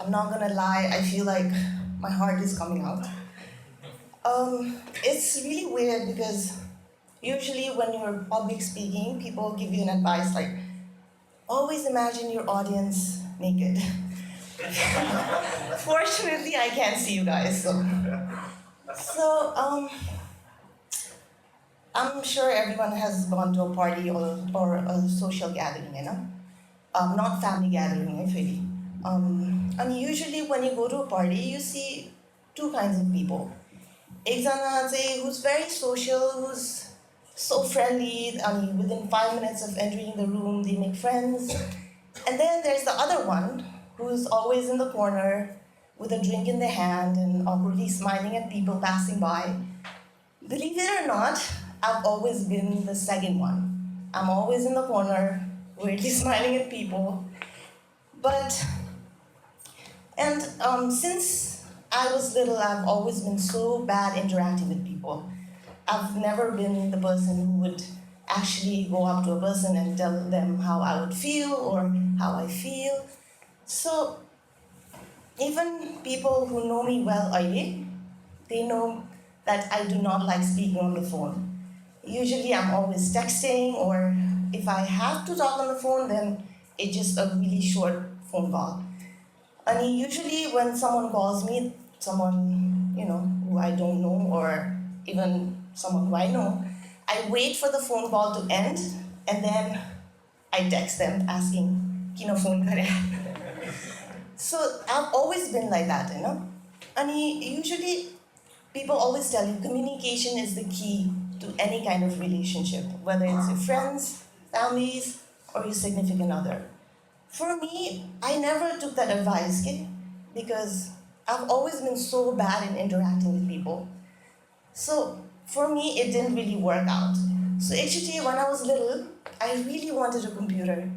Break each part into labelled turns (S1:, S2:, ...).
S1: I'm not gonna lie, I feel like my heart is coming out. It's really weird because usually when you're public speaking, people give you an advice like, always imagine your audience naked. Fortunately, I can't see you guys, so I'm sure everyone has gone to a party or a social gathering, not family gathering, really. And usually when you go to a party, you see two kinds of people. Ekjana चाहिँ who's very social, who's so friendly, within 5 minutes of entering the room, they make friends. And then there's the other one who's always in the corner with a drink in their hand and awkwardly smiling at people passing by. Believe it or not, I've always been the second one. I'm always in the corner, weirdly smiling at people. Since I was little, I've always been so bad interacting with people. I've never been the person who would actually go up to a person and tell them how I would feel or how I feel. So even people who know me well already, they know that I do not like speaking on the phone. Usually I'm always texting, or if I have to talk on the phone, then it's just a really short phone call. And usually when someone calls me, someone, who I don't know, or even someone who I know, I wait for the phone call to end, and then I text them asking, "Kino phone kare?" So I've always been like that, And usually people always tell you communication is the key to any kind of relationship, whether it's your friends, families, or your significant other. For me, I never took that advice, okay? Because I've always been so bad in interacting with people. So for me, it didn't really work out. So actually, when I was little, I really wanted a computer.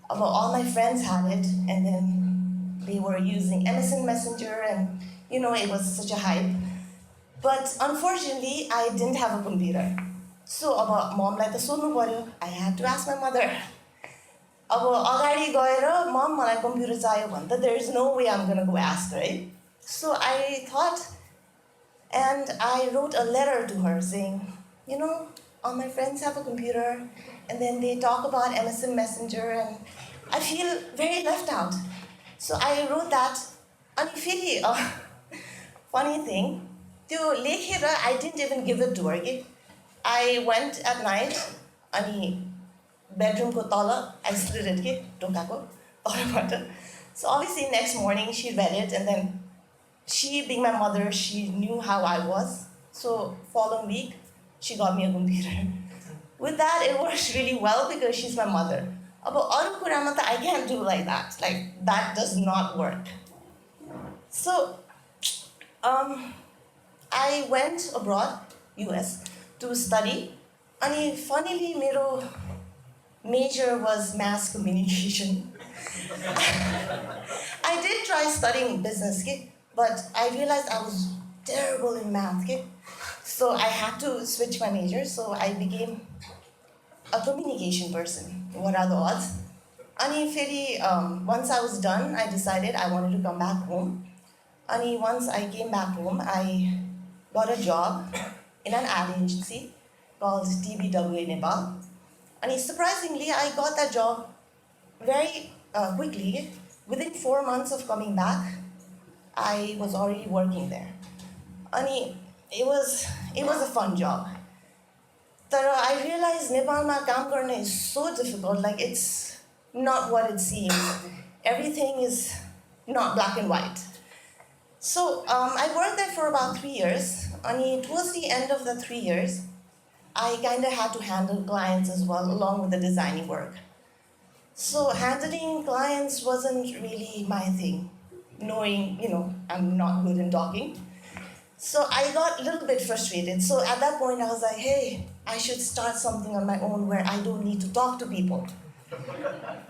S1: About all my friends had it, and then they were using MSN Messenger, and it was such a hype. But unfortunately, I didn't have a computer. So about mom like the sonu paryo, I had to ask my mother. अब अगाडि गएर मम मलाई computer चाहियो भन्दा there is no way I'm gonna go ask, right? So I thought, and I wrote a letter to her saying, all my friends have a computer, and then they talk about MSN Messenger, and I feel very left out. So I wrote that. And फेरि funny thing, त्यो लेखेर I didn't even give it to her. Okay? I went at night, अनि bedroom ko tala, I slid it, okay, ढोकाको तलबाट. So obviously next morning she read it, and then she, being my mother, she knew how I was. So following week, she got me a computer. With that, it works really well because she's my mother. But अरू कुरामा त I can't do like that. Like, that does not work. So I went abroad, US, to study. And funnily, मेरो major was mass communication. I did try studying business, but I realized I was terrible in math. So I had to switch my major, so I became a communication person. What are the odds? And once I was done, I decided I wanted to come back home. And once I came back home, I got a job in an ad agency called TBWA Nepal. And surprisingly, I got that job very quickly. Within 4 months of coming back, I was already working there. And it was a fun job. But I realized Nepalma काम गर्ने is so difficult. Like, it's not what it seems. Everything is not black and white. So I worked there for about 3 years. And towards the end of the 3 years, I kind of had to handle clients as well, along with the designing work. So handling clients wasn't really my thing, knowing, I'm not good in talking. So I got a little bit frustrated. So at that point, I was like, hey, I should start something on my own where I don't need to talk to people.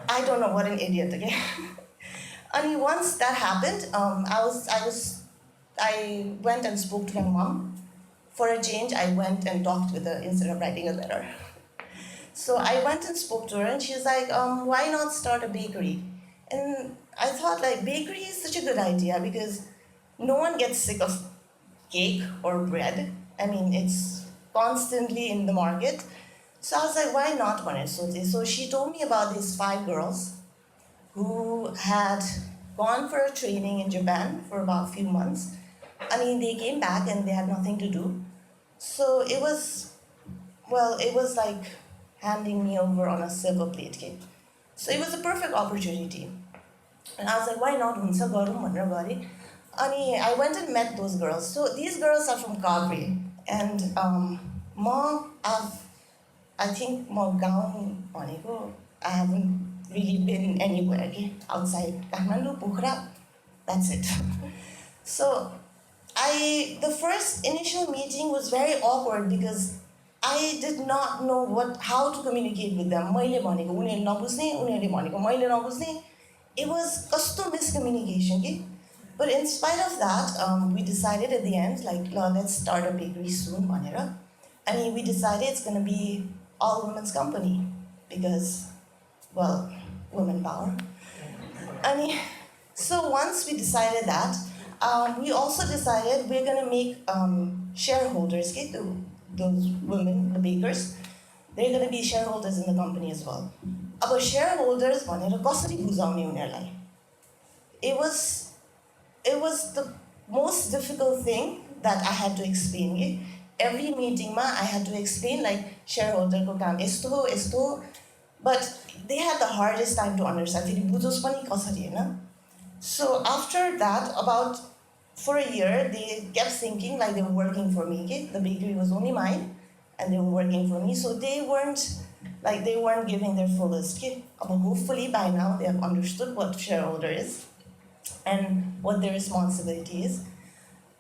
S1: I don't know, what an idiot, okay? And once that happened, I went and spoke to my mom. For a change, I went and talked with her instead of writing a letter. So I went and spoke to her, and she was like, why not start a bakery? And I thought like bakery is such a good idea because no one gets sick of cake or bread. I mean, it's constantly in the market. So I was like, why not? So she told me about these 5 girls who had gone for a training in Japan for about a few months. I mean, they came back and they had nothing to do. So it was, well, it was like handing me over on a silver plate cake. So it was a perfect opportunity. And I was like, why not? Hunsa garum bhaneर गरेँ. Ani, I went and met those girls. So these girls are from Calgary. And I think म गाउँ भनेको I haven't really been anywhere outside Kathmandu, Pokhara. That's it. So the first initial meeting was very awkward because I did not know how to communicate with them. मैले भनेको उनीहरूले नबुझ्ने, उनीहरूले भनेको मैले नबुझ्ने. It was कस्तो miscommunication के. But in spite of that, we decided at the end, like, let's start a bakery soon, भनेर. I mean, we decided it's going to be all women's company because, well, women power. I mean, so once we decided that, we also decided we're going to make shareholders, okay, those women, the bakers, they're going to be shareholders in the company as well. About shareholders, भनेर कसरी बुझाउने उनीहरूलाई? It was the most difficult thing that I had to explain. Okay? Every meeting I had to explain like shareholder ko काम यस्तो हो यस्तो हो, but they had the hardest time to understand. फेरि बुझोस् पनि कसरी हैन? So after that, for a year, they kept thinking like they were working for me. Okay? The bakery was only mine, and they were working for me. So they weren't giving their fullest. Okay? But hopefully by now they have understood what shareholder is and what their responsibility is.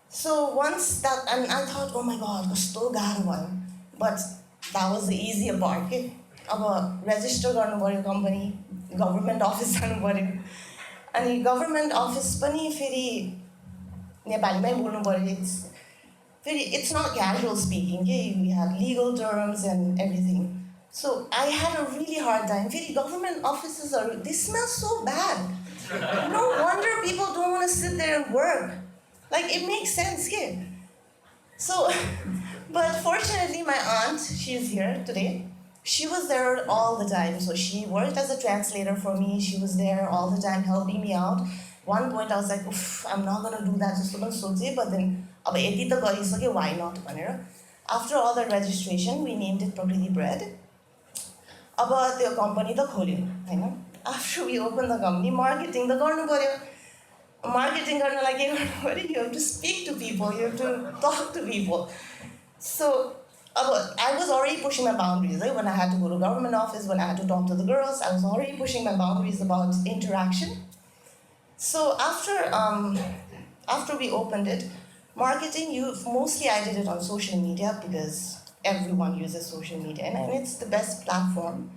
S1: So once that, and I thought, oh my God, कस्तो गाह्रो भयो. But that was the easier part. Okay? अब register गर्नु पर्यो company, government office जानु पर्यो. अनि government office पनि फेरि नेपालीमै बोल्नु पर्यो. It's not casual speaking. Okay? We have legal terms and everything. So I had a really hard time. फेरि government offices they smell so bad. No wonder people don't want to sit there and work. Like, it makes sense, kid. So, but fortunately, my aunt, she's here today. She was there all the time. So she worked as a translator for me. She was there all the time helping me out. One point I was like, oof, I'm not going to do that. But then, why not? After all the registration, we named it Prakriti Bread. About the company, after we opened the company, marketing, marketing you have to speak to people, you have to talk to people. So I was already pushing my boundaries. Right? When I had to go to government office, when I had to talk to the girls, I was already pushing my boundaries about interaction. So after we opened it, marketing, mostly I did it on social media because everyone uses social media and it's the best platform.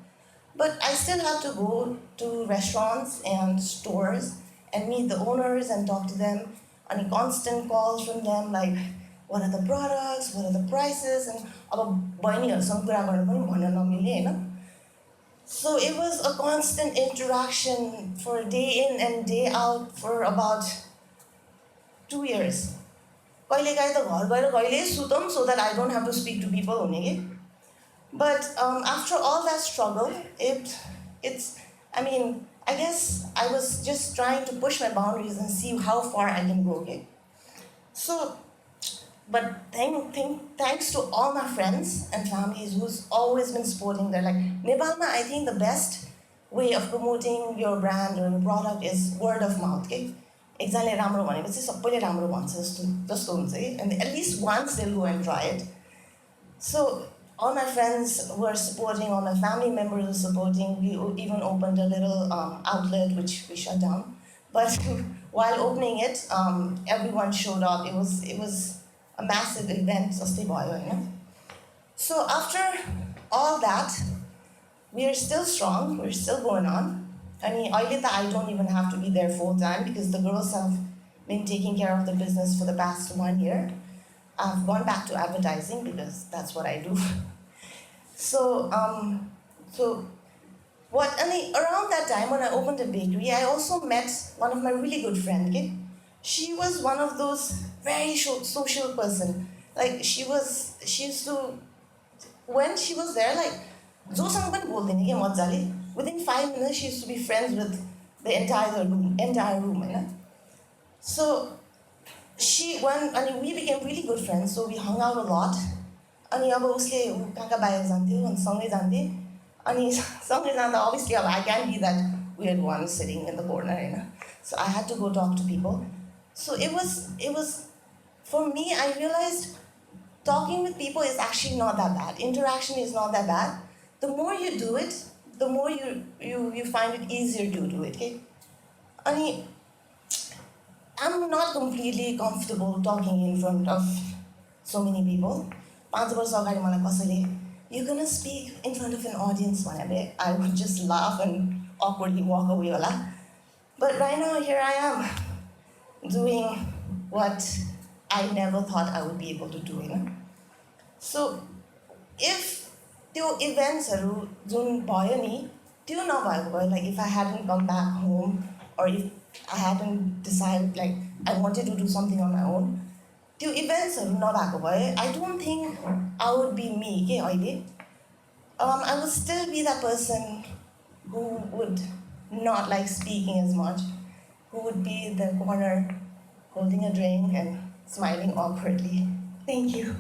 S1: But I still had to go to restaurants and stores and meet the owners and talk to them, and constant calls from them like, what are the products, what are the prices, and so it was a constant interaction for day in and day out for about 2 years. So that I don't have to speak to people. But after all that struggle, I guess I was just trying to push my boundaries and see how far I can go. Okay? So, but thanks to all my friends and families who's always been supporting. They're like, Nepal, I think the best way of promoting your brand or your product is word of mouth. Okay? एकजनाले राम्रो भनेपछि सबैले राम्रो भन्छ जस्तो हुन्छ कि, and at least once they'll go and try it. So all my friends were supporting, all my family members were supporting. We even opened a little outlet which we shut down. But while opening it, everyone showed up. It was a massive event. So after all that, we are still strong. We're still going on. I don't even have to be there full time because the girls have been taking care of the business for the past 1 year. I've gone back to advertising because that's what I do. So Around that time when I opened a bakery, I also met one of my really good friends. Okay? She was one of those very social person. Like she used to, when she was there, like, जोसँग पनि बोल्दैन क्या मजाले. Within 5 minutes, she used to be friends with the entire room, होइन? So and we became really good friends, so we hung out a lot. अनि अब उसले कहाँ कहाँ बाहिर जान्थ्यो अनि सँगै जान्थे. अनि सँगै जाँदा obviously अब I can't be that weird one sitting in the corner, होइन? So I had to go talk to people. So it was for me, I realized talking with people is actually not that bad. Interaction is not that bad. The more you do it, the more you find it easier to do it. Okay? And I'm not completely comfortable talking in front of so many people. 5 वर्ष अगाडि मलाई कसैले, you're gonna speak in front of an audience भने I would just laugh and awkwardly walk away होला. But right now here I am doing what I never thought I would be able to do, you know? So if त्यो इभेन्ट्सहरू जुन भयो नि, त्यो नभएको भए, like if I hadn't come back home or if I hadn't decided like I wanted to do something on my own, त्यो इभेन्ट्सहरू नभएको भए I don't think I would be me के अहिले. I would still be that person who would not like speaking as much, who would be in the corner holding a drink and smiling awkwardly. Thank you.